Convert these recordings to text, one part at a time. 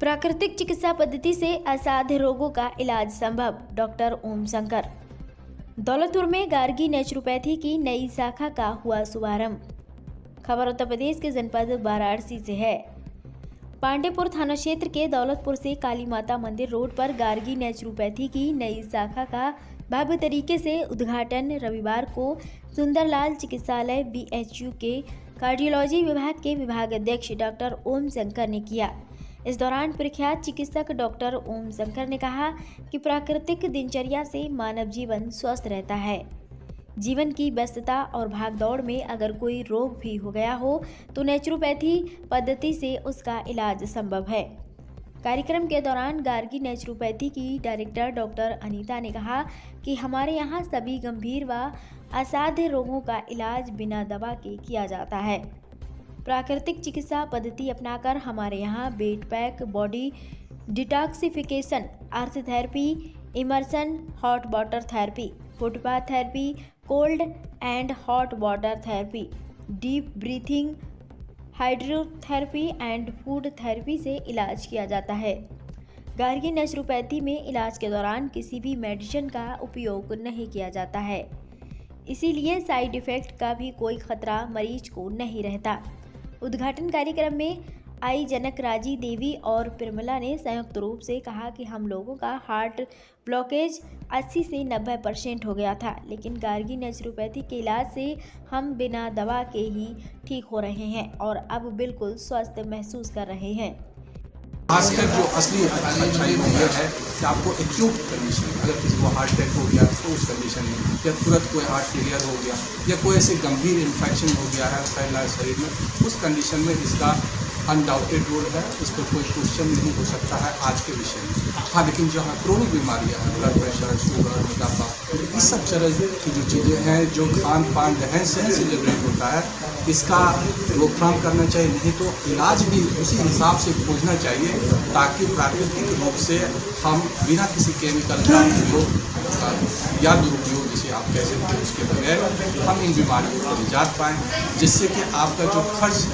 प्राकृतिक चिकित्सा पद्धति से असाध्य रोगों का इलाज संभव। डॉक्टर ओम शंकर। दौलतपुर में गार्गी नेचुरोपैथी की नई शाखा का हुआ शुभारंभ। खबर उत्तर प्रदेश के जनपद वाराणसी से है। पांडेपुर थाना क्षेत्र के दौलतपुर से काली माता मंदिर रोड पर गार्गी नेचुरोपैथी की नई शाखा का भव्य तरीके से उद्घाटन रविवार को सुंदरलाल चिकित्सालय BHU के कार्डियोलॉजी विभाग के विभागाध्यक्ष डॉक्टर ओम शंकर ने किया। इस दौरान प्रख्यात चिकित्सक डॉक्टर ओम शंकर ने कहा कि प्राकृतिक दिनचर्या से मानव जीवन स्वस्थ रहता है। जीवन की व्यस्तता और भागदौड़ में अगर कोई रोग भी हो गया हो तो नेचुरोपैथी पद्धति से उसका इलाज संभव है। कार्यक्रम के दौरान गार्गी नेचुरोपैथी की डायरेक्टर डॉक्टर अनीता ने कहा कि हमारे यहाँ सभी गंभीर व असाध्य रोगों का इलाज बिना दवा के किया जाता है। प्राकृतिक चिकित्सा पद्धति अपनाकर हमारे यहाँ bed pack, body detoxification, earth therapy, immersion, hot water therapy, footbath therapy, cold and hot water therapy, deep breathing, hydrotherapy and food therapy से इलाज किया जाता है। गार्गी नेचुरोपैथी में इलाज के दौरान किसी भी मेडिसिन का उपयोग नहीं किया जाता है, इसीलिए साइड इफ़ेक्ट का भी कोई खतरा मरीज को नहीं रहता। उद्घाटन कार्यक्रम में आई जनक राजी देवी और पिरमला ने संयुक्त रूप से कहा कि हम लोगों का हार्ट ब्लॉकेज 80 से 90% हो गया था, लेकिन गार्गी नेचुरोपैथी के इलाज से हम बिना दवा के ही ठीक हो रहे हैं और अब बिल्कुल स्वस्थ महसूस कर रहे हैं। खासकर जो असली अच्छाई में यह है कि आपको एक्यूट कंडीशन, अगर किसी को हार्ट अटैक हो गया तो उस कंडीशन में, या तुरंत कोई हार्ट फेलियर हो गया, या कोई ऐसे गंभीर इन्फेक्शन हो गया है फैला शरीर में, उस कंडीशन में इसका अनडाउटेड रोल है। इस पर कोई क्वेश्चन नहीं हो सकता है आज के विषय में। हाँ, लेकिन जहाँ क्रोनिक बीमारियाँ हैं, ब्लड प्रेशर, शुगर, मोटापा, इस सब तरह की जो चीज़ें हैं जो खान पान रहन सहन से जनरेट होता है, इसका रोकथाम करना चाहिए। नहीं तो इलाज भी उसी हिसाब से खोजना चाहिए ताकि प्राकृतिक रूप से हम बिना किसी केमिकल का उपयोग या दुरुपयोग, जिसे आप कह सकते हैं, उसके बगैर हम इन बीमारियों को निजात पाएँ, जिससे कि आपका जो खर्च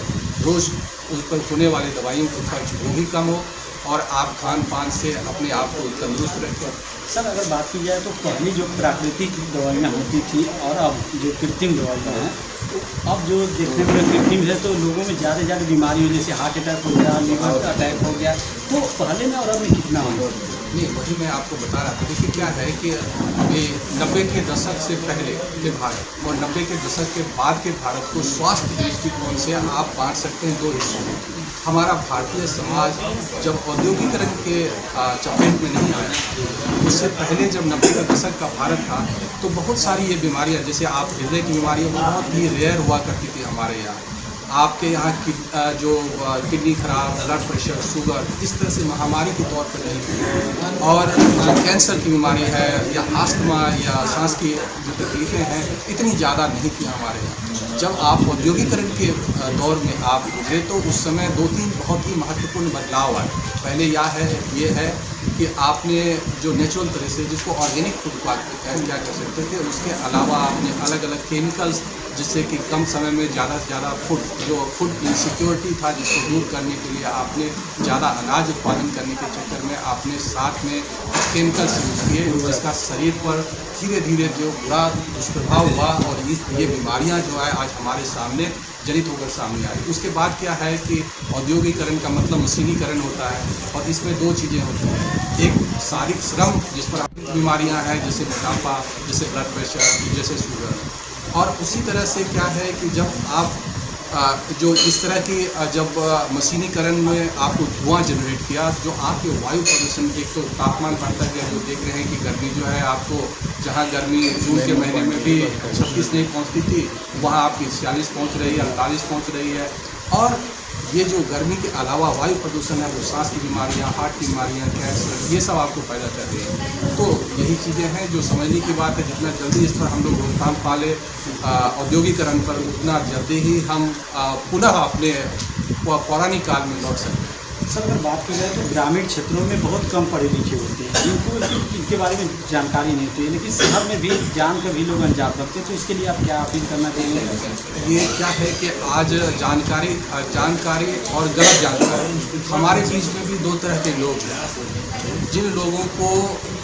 रोज़ उस पर होने वाली दवाइयों का खर्च वो भी कम हो और आप खान पान से अपने आप को तंदुरुस्त रखें। सर, अगर बात की जाए तो पहले जो प्राकृतिक दवाइयाँ होती थी और अब जो कृत्रिम दवाइयाँ हैं, तो अब जो देखने में कृत्रिम है तो लोगों में ज़्यादा से ज़्यादा बीमारी हो, जैसे हार्ट अटैक हो गया, लिवर अटैक हो गया, तो पहले में और अब में कितना हो? नहीं, वही मैं आपको बता रहा था। देखिए क्या है कि ये 90 के दशक से पहले के भारत और 90 के दशक के बाद के भारत को स्वास्थ्य दृष्टिकोण से आप बांट सकते हैं दो हिस्सों में। हमारा भारतीय समाज जब औद्योगिकरण के चपेट में नहीं आया, उससे पहले जब 90 के दशक का भारत था तो बहुत सारी ये बीमारियाँ, जैसे आप हृदय की बीमारियाँ बहुत ही रेयर हुआ करती थी हमारे यहाँ। आपके यहाँ की जो किडनी खराब, ब्लड प्रेशर, शुगर, इस तरह से महामारी के तौर पर नहीं थी। और जो कैंसर की बीमारी है या अस्थमा या सांस की जो तकलीफ़ें हैं, इतनी ज़्यादा नहीं थी हमारे यहाँ। जब आप औद्योगिकरण के दौर में आप गुजरे तो उस समय 2-3 बहुत ही महत्वपूर्ण बदलाव आए। पहले ये है कि आपने जो नेचुरल तरह से, जिसको ऑर्गेनिक फूड क्या कर सकते थे, उसके अलावा आपने अलग अलग केमिकल्स, जिससे कि कम समय में ज़्यादा से ज़्यादा फूड इनसिक्योरिटी था, जिसको दूर करने के लिए आपने ज़्यादा अनाज उत्पादन करने के चक्कर में आपने साथ में केमिकल्स यूज़ किए, जिसका शरीर पर धीरे धीरे जो बुरा दुष्प्रभाव हुआ और ये बीमारियां जो है आज हमारे सामने जनित होकर सामने आई। उसके बाद क्या है कि औद्योगिकरण का मतलब मशीनीकरण होता है और इसमें दो चीज़ें होती हैं। एक शारीरिक श्रम, जिस पर बीमारियां हैं, जैसे मोटापा, जैसे ब्लड प्रेशर, जैसे शुगर। और उसी तरह से क्या है कि जब आप जो इस तरह की जब मशीनीकरण में आपको धुआं जनरेट किया, जो आपके वायु प्रदूषण, एक तो तापमान बढ़ता गया, जो देख रहे हैं कि गर्मी जो है आपको, जहां गर्मी जून के महीने में भी 26 नहीं पहुंचती थी, वहां आपकी 46 पहुंच रही है, 48 पहुंच रही है। और ये जो गर्मी के अलावा वायु प्रदूषण है, वो सांस की बीमारियाँ, हार्ट की बीमारियाँ, कैंसर, ये सब आपको पैदा कर रही है। तो यही चीज़ें हैं जो समझने की बात है। जितना जल्दी इस पर हम लोग रोकथाम पा लें औद्योगिकरण पर, उतना जल्दी ही हम पुनः अपने पौराणिक काल में लौट सकते हैं। सर अगर बात की जाए तो ग्रामीण क्षेत्रों में बहुत कम पढ़े लिखे होते हैं जिनको इनके बारे में जानकारी नहीं होती है, लेकिन शहर में भी जान कर भी लोग अनजान रखते हैं, तो इसके लिए आप क्या अपील करना चाहेंगे? ये क्या है कि आज जानकारी और गलत जानकारी, हमारे बीच में भी दो तरह के लोग हैं। जिन लोगों को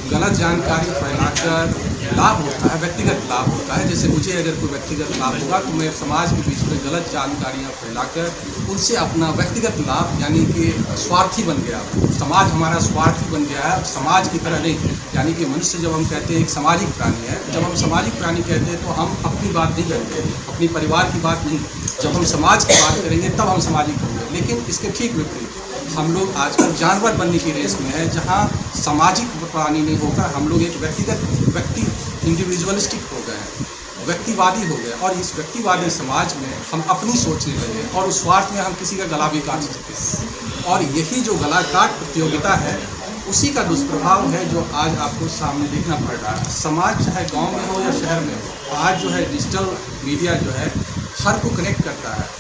गलत जानकारी फैलाकर लाभ होता है, व्यक्तिगत लाभ होता है, जैसे मुझे अगर कोई व्यक्तिगत लाभ होगा तो मैं समाज के बीच में गलत जानकारियाँ फैलाकर उनसे अपना व्यक्तिगत लाभ, यानी कि स्वार्थी बन गया, समाज हमारा स्वार्थी बन गया है, समाज की तरह नहीं। यानी कि मनुष्य जब हम कहते हैं एक सामाजिक प्राणी है, जब हम सामाजिक प्राणी कहते हैं तो हम अपनी बात नहीं करते, अपनी परिवार की बात नहीं, जब हम समाज की बात करेंगे तब हम सामाजिक होंगे। लेकिन इसके ठीक विपरीत हम लोग आजकल जानवर बनने की रेस में है, जहाँ सामाजिक प्राणी नहीं होकर हम लोग एक व्यक्ति इंडिविजुअलिस्टिक हो गए हैं, व्यक्तिवादी हो गए, और इस व्यक्तिवादी समाज में हम अपनी सोचने लगे और उस स्वार्थ में हम किसी का गला भी काट सकते हैं। और यही जो गला काट प्रतियोगिता है उसी का दुष्प्रभाव है जो आज आपको सामने देखना पड़ रहा है। समाज चाहे गांव में हो या शहर में हो, आज जो है डिजिटल मीडिया जो है हर को कनेक्ट करता है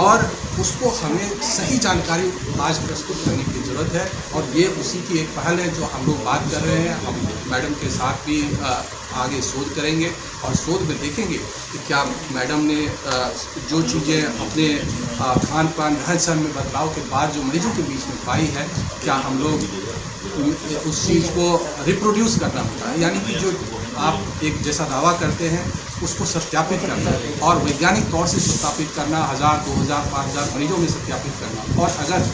और उसको हमें सही जानकारी आज प्रस्तुत करने की ज़रूरत है। और ये उसी की एक पहल है जो हम लोग बात कर रहे हैं। हम मैडम के साथ भी आगे शोध करेंगे और शोध में देखेंगे कि क्या मैडम ने जो चीज़ें अपने खान पान रहन सहन में बदलाव के बाद जो मरीजों के बीच में पाई है, क्या हम लोग उस चीज़ को रिप्रोड्यूस करना होता है, यानी कि जो आप एक जैसा दावा करते हैं उसको सत्यापित करना और वैज्ञानिक तौर से सत्यापित करना, 1000, 2000, 5000 मरीजों में सत्यापित करना। और अगर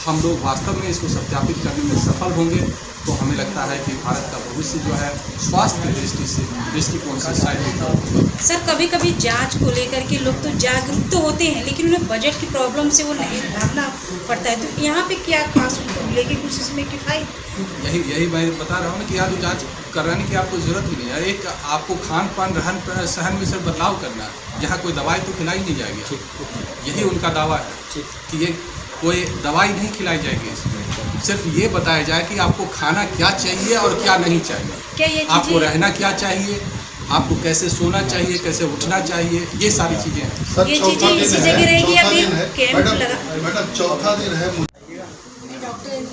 हम लोग वास्तव में इसको सत्यापित करने में सफल होंगे तो हमें लगता है कि भारत का भविष्य जो है स्वास्थ्य की दृष्टिकोण से शायद होगा। सर कभी कभी जांच को लेकर के लोग तो जागरूक तो होते हैं, लेकिन उन्हें बजट की प्रॉब्लम से वो नहीं भागना पड़ता है, तो यहाँ पे क्या खास लेके कुछ इसमें किफ़ायत? यही मैं बता रहा हूँ कि यहाँ तो जाँच कराने की आपको ज़रूरत ही नहीं है। एक आपको खान पान रहन सहन में सिर्फ बदलाव करना है, यहाँ कोई दवाई तो खिलाई नहीं जाएगी। यही उनका दावा है कि ये कोई दवाई नहीं खिलाई जाएगी, इसमें सिर्फ ये बताया जाए कि आपको खाना क्या चाहिए और क्या नहीं चाहिए, क्या ये आपको रहना क्या चाहिए, आपको कैसे सोना चाहिए, कैसे उठना चाहिए, ये सारी चीज़ें हैं। सर ये चौथा चीज़ें इसी दिन जगह है, रहेगी चौथा अभी दिन है कैंप लगा। मैडम चौथा दिन है। मैं डॉक्टर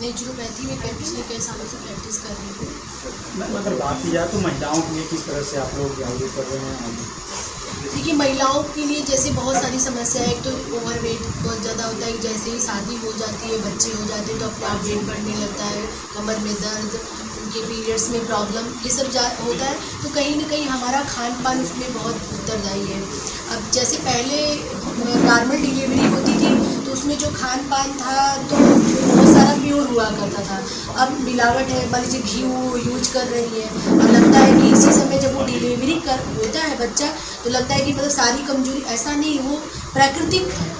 नेचुरोपैथी में पिछले कई सालों से प्रैक्टिस कर रही हूँ। अगर बात की जाए तो महिलाओं के लिए किस तरह से आप लोग जागरूक कर रहे हैं? देखिए महिलाओं के लिए जैसे बहुत सारी समस्या है। एक तो ओवरवेट बहुत ज़्यादा होता है, जैसे ही शादी हो जाती है, बच्चे हो जाते हैं तो अपने आप वेट बढ़ने लगता है, कमर में दर्द, उनके पीरियड्स में प्रॉब्लम, ये सब होता है। तो कहीं ना कहीं हमारा खान पान उसमें बहुत उत्तरदायी है। अब जैसे पहले नॉर्मल डिलीवरी होती थी तो उसमें जो खान पान था तो बहुत सारा प्योर हुआ करता था। अब मिलावट है, मान लीजिए घी वो यूज कर रही है और लगता है कि इसी समय जब वो डिलीवरी होता है बच्चा तो लगता है कि मतलब सारी कमजोरी, ऐसा नहीं, वो प्राकृतिक है।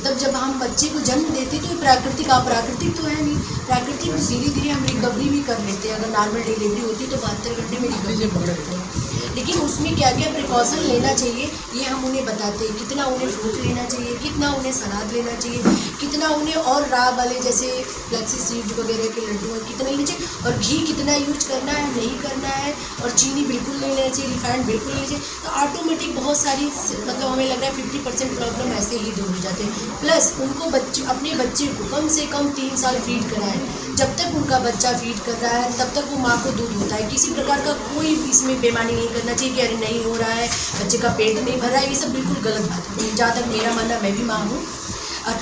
तब जब हम बच्चे को जन्म देते तो प्राकृतिक, अप्राकृतिक तो है नहीं, प्राकृतिक धीरे धीरे हम रिकवरी भी कर लेते हैं। अगर नॉर्मल डिलीवरी होती तो 72 घंटे में रिकवरी कर लेते हैं। लेकिन उसमें क्या क्या प्रिकॉशन लेना चाहिए ये हम उन्हें बताते हैं। कितना उन्हें फ्रूट लेना चाहिए, कितना उन्हें सलाद लेना चाहिए, कितना उन्हें और राह वाले जैसे फ्लैक्सी सीड वगैरह के लड्डू कितना लेना चाहिए, और घी कितना यूज करना है, नहीं करना है, और चीनी बिल्कुल नहीं लेना चाहिए, रिफाइंड बिल्कुल नहीं चाहिए। तो ऑटोमेटिक बहुत सारी मतलब हमें लग रहा है 50% प्रॉब्लम ऐसे ही दूर हो जाते हैं। प्लस उनको अपने बच्चे को कम से कम 3 साल फीड कराएं। जब तक उनका बच्चा फीड कर रहा है तब तक वो माँ को दूध होता है। किसी प्रकार का कोई इसमें बेईमानी नहीं करना चाहिए कि अरे नहीं हो रहा है, बच्चे का पेट नहीं भर रहा है, ये सब बिल्कुल गलत बात है। जहाँ तक मेरा मानना, मैं भी माँ हूँ,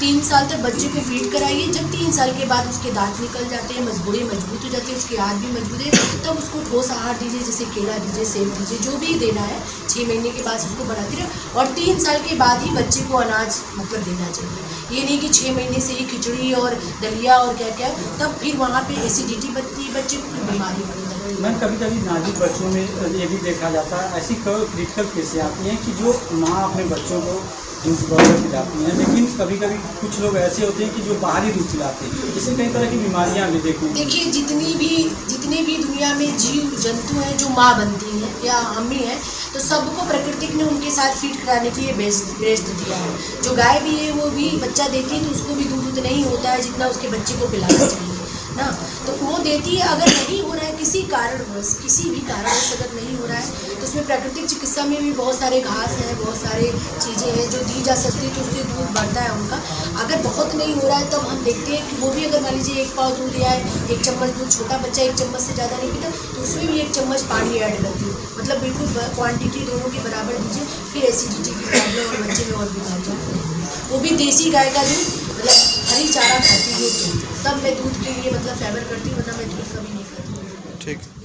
3 साल तक बच्चे को फीड कराइए। जब 3 साल के बाद उसके दांत निकल जाते हैं, मजबूरी मजबूत हो जाती है, उसकी आँख भी मजबूत है, तब उसको ठोस आहार दीजिए, जैसे केला दीजिए, सेब दीजिए, जो भी देना है। 6 महीने के बाद उसको बढ़ाते रहे, और 3 साल के बाद ही बच्चे को अनाज मतलब देना चाहिए। ये नहीं कि 6 महीने से ही खिचड़ी और दलिया और क्या क्या, तब फिर वहाँ पे एसिडिटी बनती है, बच्चे को बीमारी बढ़ जाती है। मैम कभी कभी नाजुक बच्चों में ये भी देखा जाता है, ऐसी क्रिटिकल केसें आती हैं कि जो माँ अपने बच्चों को दूध वगैरह पिलाती हैं, लेकिन कभी कभी कुछ लोग ऐसे होते हैं कि जो बाहरी दूध पिलाते हैं, जिससे कई तरह की बीमारियाँ भी देखने। देखिए जितने भी दुनिया में जीव जंतु हैं जो माँ बनती हैं या हम भी हैं, तो सबको प्रकृति ने उनके साथ फीड कराने के लिए बेस्ट दिया है। जो गाय भी है वो भी बच्चा देती है तो उसको भी दूध उतना ही होता है जितना उसके बच्चे को पिलाना चाहिए। ना, तो वो देती है। अगर नहीं हो रहा है किसी भी कारणवश अगर नहीं हो रहा है तो उसमें प्राकृतिक चिकित्सा में भी बहुत सारे घास हैं, बहुत सारे चीज़ें हैं जो दी जा सकती है, तो उससे दूध बढ़ता है उनका। अगर बहुत नहीं हो रहा है तब हम देखते हैं कि वो भी, अगर मान लीजिए 1 पाव दूध लिया है, 1 चम्मच दूध, छोटा बच्चा 1 चम्मच से ज़्यादा नहीं पीता, तो उसमें भी 1 चम्मच पानी ऐड करती हूँ। मतलब बिल्कुल क्वांटिटी दोनों के बराबर दीजिए, फिर एसिडिटी की प्रॉब्लम और बच्चे में और बीमार जाते हैं। वो भी देसी गाय का दूध, मतलब हरी चारा खाती है तो तब मैं दूध के लिए मतलब फेवर करती हूँ, वरना मैं दूध कभी नहीं खाती। ठीक।